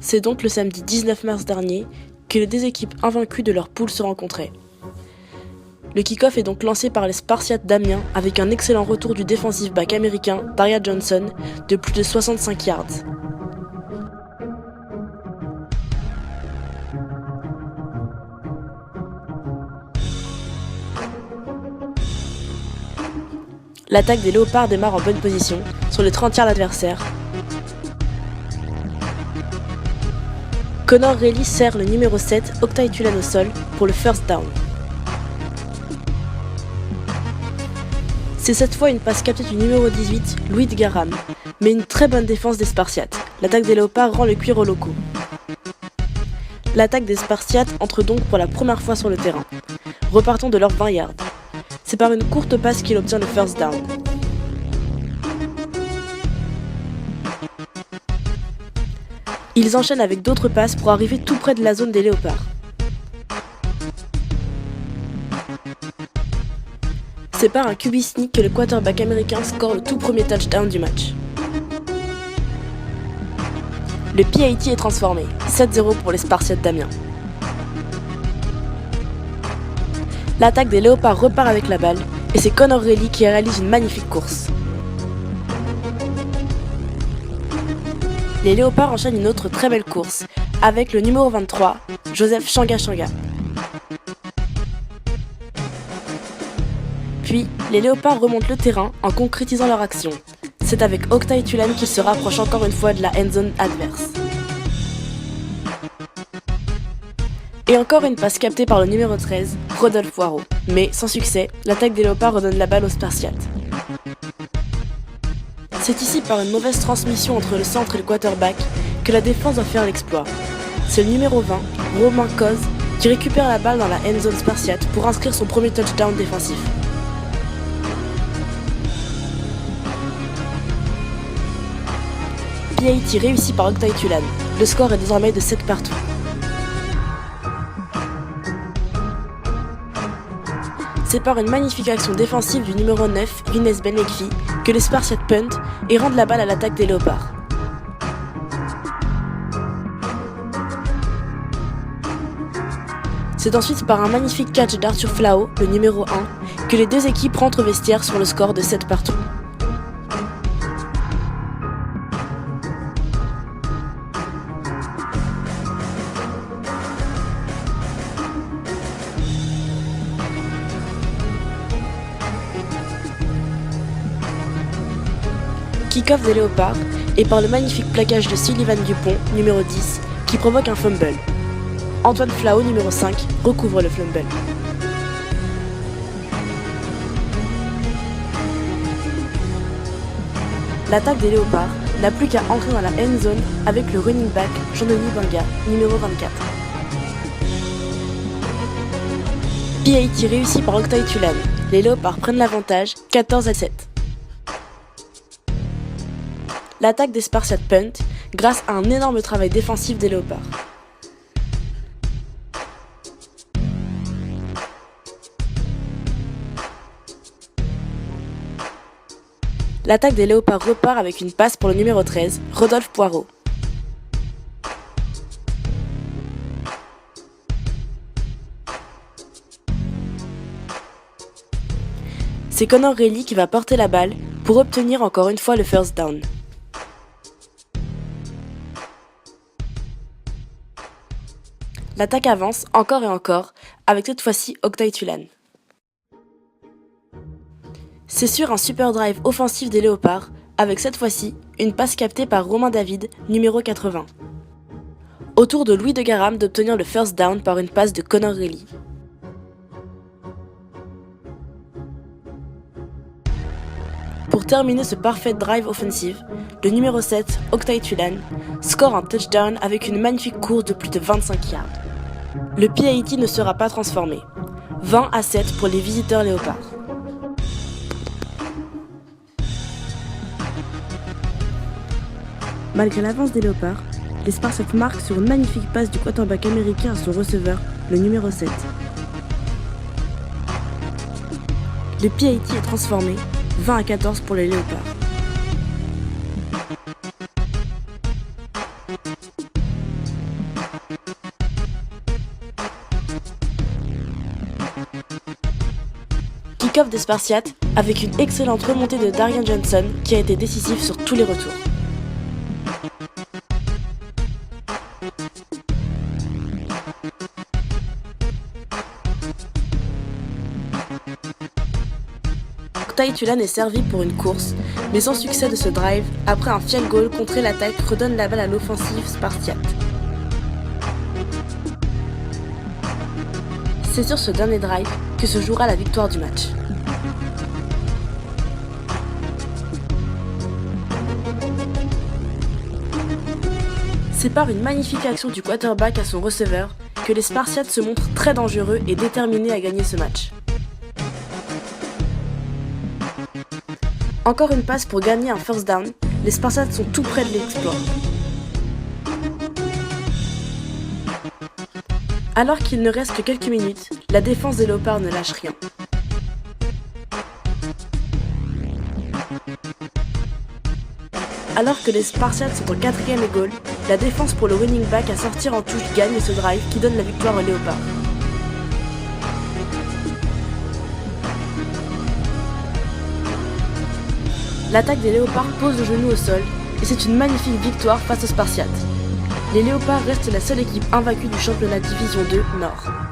C'est donc le samedi 19 mars dernier que les deux équipes invaincues de leur poule se rencontraient. Le kick-off est donc lancé par les Spartiates d'Amiens avec un excellent retour du defensive back américain Daria Johnson de plus de 65 yards. L'attaque des Léopards démarre en bonne position sur les 30 yards adversaires. Connor Reilly sert le numéro 7, Octaï Tulane au sol, pour le first down. C'est cette fois une passe captée du numéro 18, Louis de Garam, mais une très bonne défense des Spartiates. L'attaque des Léopards rend le cuir aux locaux. L'attaque des Spartiates entre donc pour la première fois sur le terrain. Repartons de leurs 20 yards. C'est par une courte passe qu'il obtient le first down. Ils enchaînent avec d'autres passes pour arriver tout près de la zone des Léopards. C'est par un QB sneak que le quarterback américain score le tout premier touchdown du match. Le PAT est transformé, 7-0 pour les Spartiates d'Amiens. L'attaque des Léopards repart avec la balle et c'est Connor Reilly qui réalise une magnifique course. Les Léopards enchaînent une autre très belle course avec le numéro 23, Joseph Changa. Puis, les Léopards remontent le terrain en concrétisant leur action. C'est avec Octaï Tulane qu'ils se rapprochent encore une fois de la end zone adverse. Et encore une passe captée par le numéro 13, Rodolphe Poirot. Mais sans succès, l'attaque des Léopards redonne la balle aux Spartiates. C'est ici par une mauvaise transmission entre le centre et le quarterback que la défense va faire l'exploit. C'est le numéro 20, Romain Coz, qui récupère la balle dans la end zone Spartiate pour inscrire son premier touchdown défensif. PAT réussi par Octaï Tulane. Le score est désormais de 7 partout. C'est par une magnifique action défensive du numéro 9, Younes Benekfi, que les Spartiates punt et rendent la balle à l'attaque des Léopards. C'est ensuite par un magnifique catch d'Arthur Flao, le numéro 1, que les deux équipes rentrent au vestiaire sur le score de 7 partout. Kick-off des Léopards et par le magnifique plaquage de Sullivan Dupont, numéro 10, qui provoque un fumble. Antoine Flao, numéro 5, recouvre le fumble. L'attaque des Léopards n'a plus qu'à entrer dans la end zone avec le running back Jean-Denis Benga, numéro 24. PAT réussi par Octaï Tulane. Les Léopards prennent l'avantage, 14-7. L'attaque des Spartiates punt grâce à un énorme travail défensif des Léopards. L'attaque des Léopards repart avec une passe pour le numéro 13, Rodolphe Poirot. C'est Connor Reilly qui va porter la balle pour obtenir encore une fois le first down. L'attaque avance encore et encore, avec cette fois-ci Octaï Tulane. C'est sur un super drive offensif des Léopards, avec cette fois-ci une passe captée par Romain David, numéro 80. Au tour de Louis de Garam d'obtenir le first down par une passe de Connor Reilly. Pour terminer ce parfait drive offensif, le numéro 7, Octaï Tulane, score un touchdown avec une magnifique course de plus de 25 yards. Le PAT ne sera pas transformé. 20-7 pour les visiteurs Léopards. Malgré l'avance des Léopards, les Spartiates marquent sur une magnifique passe du quarterback américain à son receveur, le numéro 7. Le PAT est transformé, 20-14 pour les Léopards. kick-off des Spartiates avec une excellente remontée de Darian Johnson qui a été décisif sur tous les retours. Oktay Tulane est servi pour une course, mais sans succès de ce drive, après un field goal contré l'attaque redonne la balle à l'offensive spartiate. C'est sur ce dernier drive que se jouera la victoire du match. C'est par une magnifique action du quarterback à son receveur que les Spartiates se montrent très dangereux et déterminés à gagner ce match. Encore une passe pour gagner un first down, les Spartiates sont tout près de l'exploit. Alors qu'il ne reste que quelques minutes, la défense des Léopards ne lâche rien. Alors que les Spartiates sont en 4e et goal, la défense pour le running back à sortir en touche gagne ce drive qui donne la victoire aux Léopards. L'attaque des Léopards pose le genou au sol et c'est une magnifique victoire face aux Spartiates. Les Léopards restent la seule équipe invaincue du championnat Division 2 Nord.